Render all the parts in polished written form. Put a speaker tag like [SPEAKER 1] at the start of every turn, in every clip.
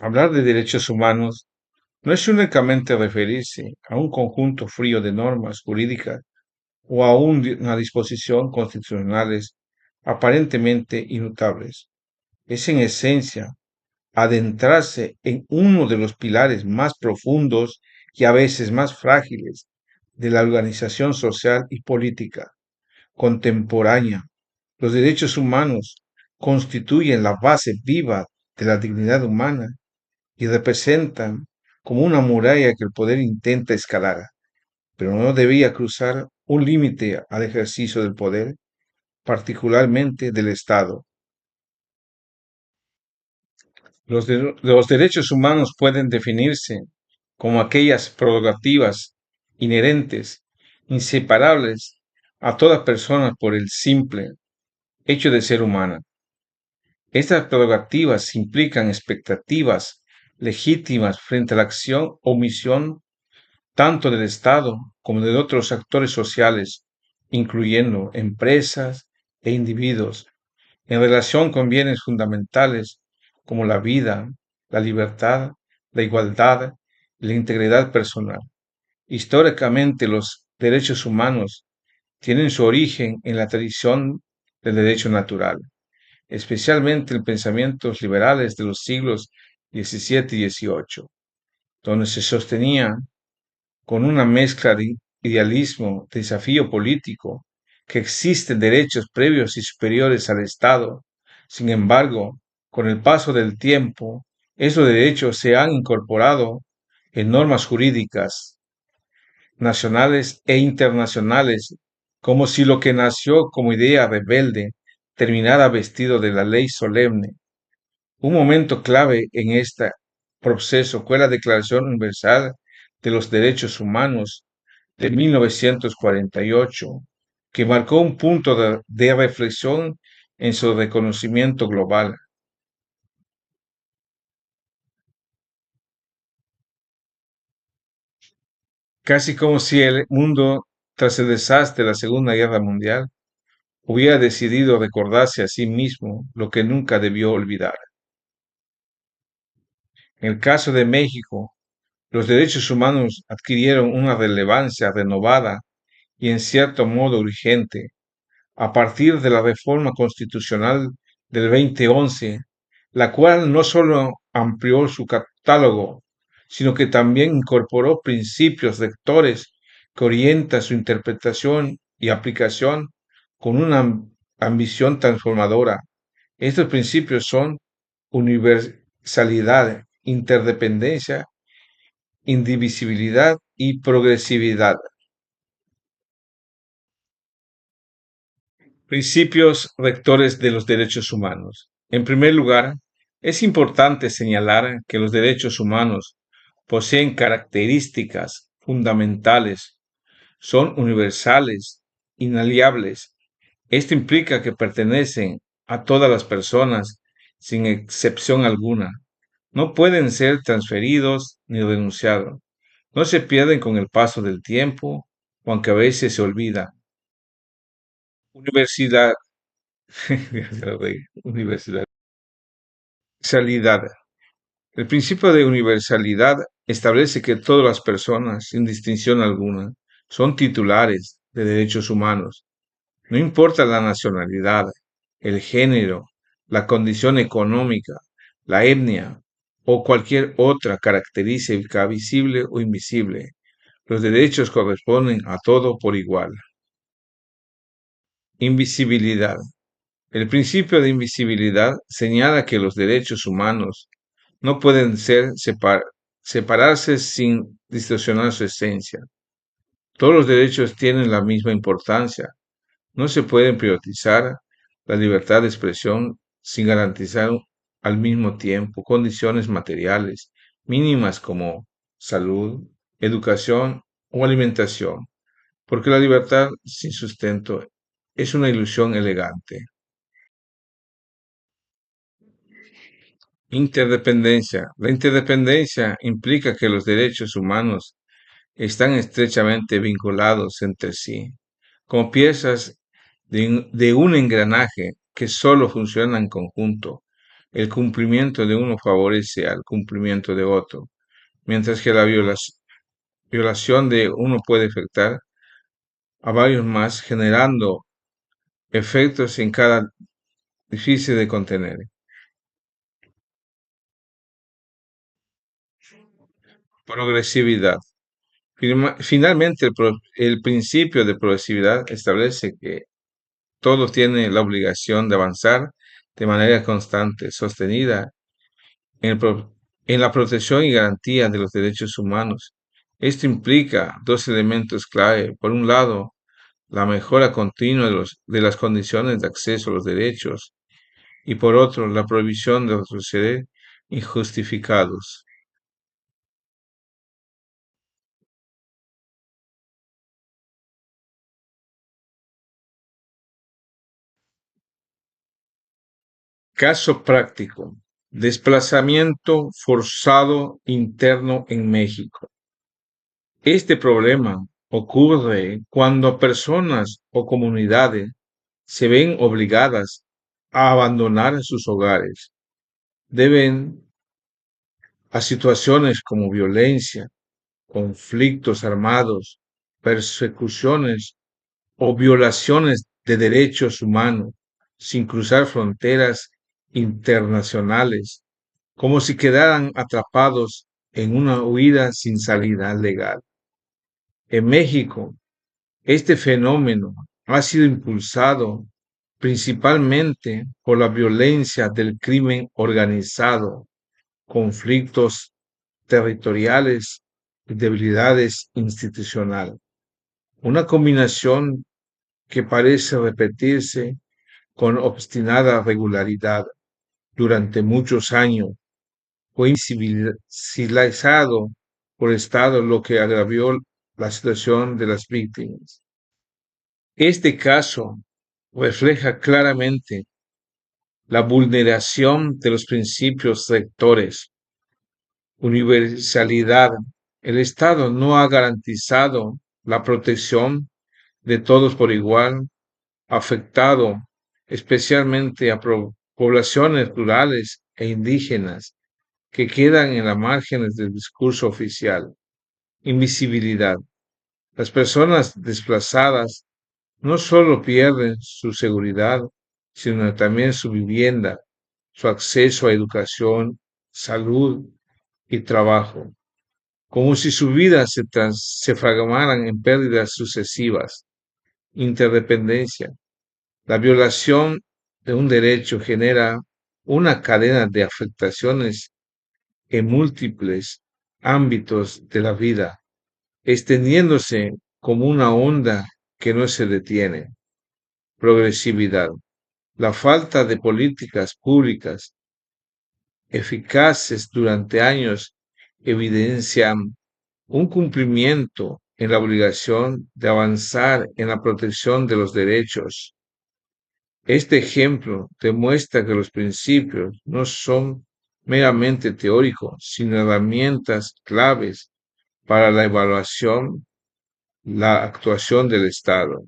[SPEAKER 1] Hablar de derechos humanos no es únicamente referirse a un conjunto frío de normas jurídicas o a una disposición constitucionales aparentemente inmutables. Es en esencia adentrarse en uno de los pilares más profundos y a veces más frágiles de la organización social y política contemporánea. Los derechos humanos constituyen la base viva de la dignidad humana y representan como una muralla que el poder intenta escalar, pero no debía cruzar un límite al ejercicio del poder, particularmente del Estado. Los derechos humanos pueden definirse como aquellas prerrogativas inherentes, inseparables a toda persona por el simple hecho de ser humana. Estas prerrogativas implican expectativas legítimas frente a la acción o omisión tanto del Estado como de otros actores sociales, incluyendo empresas e individuos, en relación con bienes fundamentales como la vida, la libertad, la igualdad y la integridad personal. Históricamente, los derechos humanos tienen su origen en la tradición del derecho natural, especialmente en pensamientos liberales de los siglos XVII y XVIII, donde se sostenía con una mezcla de idealismo, desafío político, que existen derechos previos y superiores al Estado. Sin embargo, con el paso del tiempo, esos derechos se han incorporado en normas jurídicas nacionales e internacionales, como si lo que nació como idea rebelde terminara vestido de la ley solemne. Un momento clave en este proceso fue la Declaración Universal de los Derechos Humanos de 1948, que marcó un punto de reflexión en su reconocimiento global. Casi como si el mundo, tras el desastre de la Segunda Guerra Mundial, hubiera decidido recordarse a sí mismo lo que nunca debió olvidar. En el caso de México, los derechos humanos adquirieron una relevancia renovada y en cierto modo urgente a partir de la reforma constitucional del 2011, la cual no solo amplió su catálogo, sino que también incorporó principios rectores que orientan su interpretación y aplicación con una ambición transformadora. Estos principios son universalidad, interdependencia, indivisibilidad y progresividad. Principios rectores de los derechos humanos. En primer lugar, es importante señalar que los derechos humanos poseen características fundamentales, son universales, inaliables. Esto implica que pertenecen a todas las personas sin excepción alguna. No pueden ser transferidos ni renunciados. No se pierden con el paso del tiempo, aunque a veces se olvida. Universidad, universalidad. El principio de universalidad establece que todas las personas, sin distinción alguna, son titulares de derechos humanos. No importa la nacionalidad, el género, la condición económica, la etnia o cualquier otra característica visible o invisible. Los derechos corresponden a todo por igual. Invisibilidad. El principio de invisibilidad señala que los derechos humanos no pueden separarse sin distorsionar su esencia. Todos los derechos tienen la misma importancia. No se pueden privatizar la libertad de expresión sin garantizar al mismo tiempo condiciones materiales mínimas como salud, educación o alimentación, porque la libertad sin sustento es una ilusión elegante. Interdependencia. La interdependencia implica que los derechos humanos están estrechamente vinculados entre sí, como piezas de un engranaje que solo funciona en conjunto. el cumplimiento de uno favorece al cumplimiento de otro, mientras que la violación de uno puede afectar a varios más, generando efectos en cada difícil de contener. Progresividad. Finalmente, el principio de progresividad establece que todo tiene la obligación de avanzar de manera constante, sostenida en, en la protección y garantía de los derechos humanos. Esto implica dos elementos clave. Por un lado, la mejora continua de las condiciones de acceso a los derechos y por otro, la prohibición de retroceder injustificados. Caso práctico. Desplazamiento forzado interno en México. Este problema ocurre cuando personas o comunidades se ven obligadas a abandonar sus hogares, deben a situaciones como violencia, conflictos armados, persecuciones o violaciones de derechos humanos sin cruzar fronteras internacionales, como si quedaran atrapados en una huida sin salida legal. En México, este fenómeno ha sido impulsado principalmente por la violencia del crimen organizado, conflictos territoriales y debilidades institucionales. Una combinación que parece repetirse con obstinada regularidad durante muchos años. Fue invisibilizado por el Estado, lo que agravió la situación de las víctimas. Este caso refleja claramente la vulneración de los principios rectores, universalidad. El Estado no ha garantizado la protección de todos por igual, afectado especialmente a poblaciones rurales e indígenas que quedan en las márgenes del discurso oficial. Invisibilidad. Las personas desplazadas no solo pierden su seguridad, sino también su vivienda, su acceso a educación, salud y trabajo, como si su vida se fragmaran en pérdidas sucesivas. Interdependencia. La violación de un derecho genera una cadena de afectaciones en múltiples ámbitos de la vida, extendiéndose como una onda que no se detiene. Progresividad. La falta de políticas públicas eficaces durante años evidencian un cumplimiento en la obligación de avanzar en la protección de los derechos. Este ejemplo demuestra que los principios no son meramente teóricos, sino herramientas claves para la evaluación, la actuación del Estado.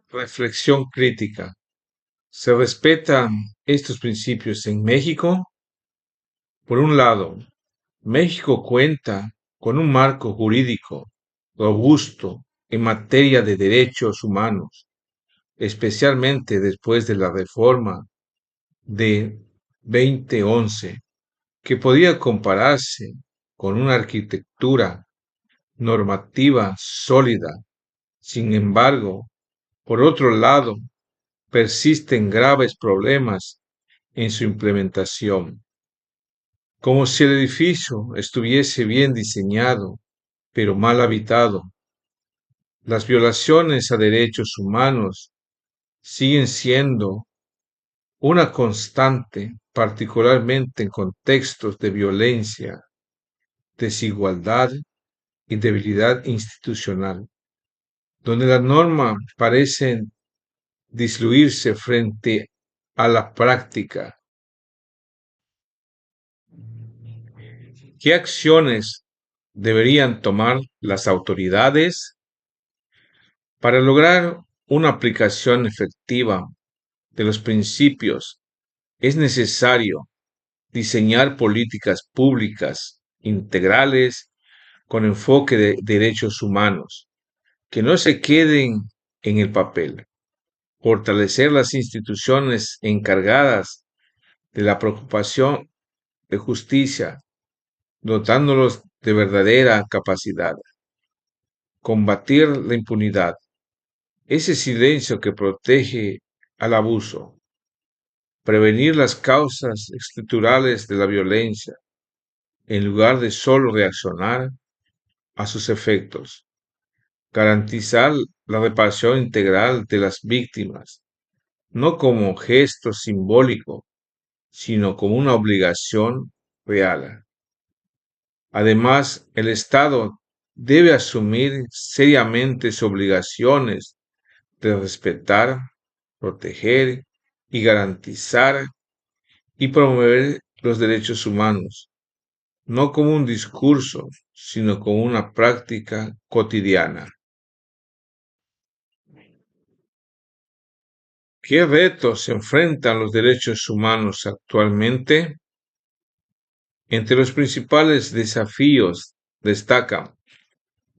[SPEAKER 1] Reflexión crítica. ¿Se respetan estos principios en México? Por un lado, México cuenta con un marco jurídico robusto en materia de derechos humanos, especialmente después de la reforma de 2011, que podía compararse con una arquitectura normativa sólida. Sin embargo, por otro lado, persisten graves problemas en su implementación, como si el edificio estuviese bien diseñado, pero mal habitado. Las violaciones a derechos humanos siguen siendo una constante, particularmente en contextos de violencia, desigualdad y debilidad institucional, donde la norma parece diluirse frente a la práctica. ¿Qué acciones deberían tomar las autoridades para lograr una aplicación efectiva de los principios. Es necesario diseñar políticas públicas integrales con enfoque de derechos humanos, que no se queden en el papel. Fortalecer las instituciones encargadas de la preocupación de justicia, dotándolos de verdadera capacidad. Combatir la impunidad, ese silencio que protege al abuso. Prevenir las causas estructurales de la violencia, en lugar de solo reaccionar a sus efectos. Garantizar la reparación integral de las víctimas, no como gesto simbólico, sino como una obligación real. Además, el Estado debe asumir seriamente sus obligaciones de respetar, proteger y garantizar y promover los derechos humanos, no como un discurso, sino como una práctica cotidiana. ¿Qué retos enfrentan los derechos humanos actualmente? Entre los principales desafíos destacan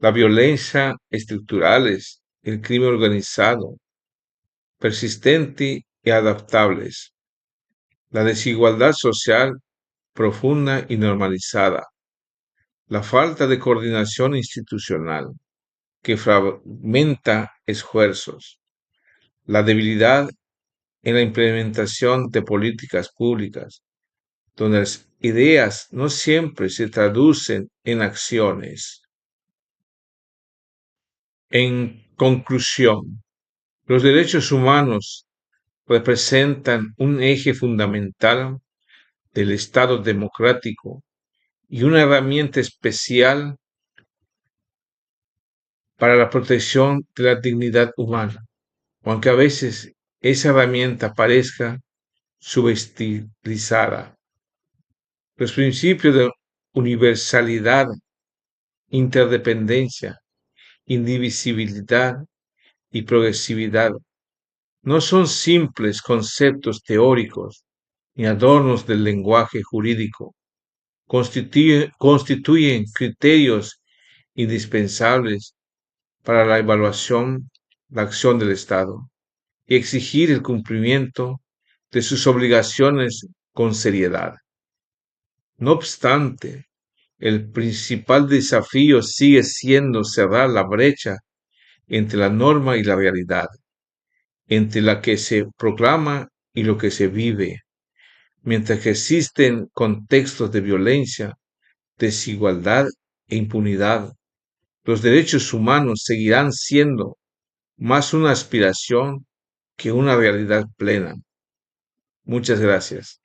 [SPEAKER 1] la violencia estructurales, el crimen organizado, persistente y adaptables, la desigualdad social profunda y normalizada, la falta de coordinación institucional que fragmenta esfuerzos, la debilidad en la implementación de políticas públicas, donde las ideas no siempre se traducen en acciones. En conclusión, los derechos humanos representan un eje fundamental del Estado democrático y una herramienta especial para la protección de la dignidad humana, aunque a veces esa herramienta parezca subestilizada. Los principios de universalidad, interdependencia, indivisibilidad y progresividad no son simples conceptos teóricos ni adornos del lenguaje jurídico, constituyen criterios indispensables para la evaluación, la acción del Estado y exigir el cumplimiento de sus obligaciones con seriedad. No obstante, el principal desafío sigue siendo cerrar la brecha entre la norma y la realidad, entre la que se proclama y lo que se vive, mientras que existen contextos de violencia, desigualdad e impunidad. Los derechos humanos seguirán siendo más una aspiración que una realidad plena. Muchas gracias.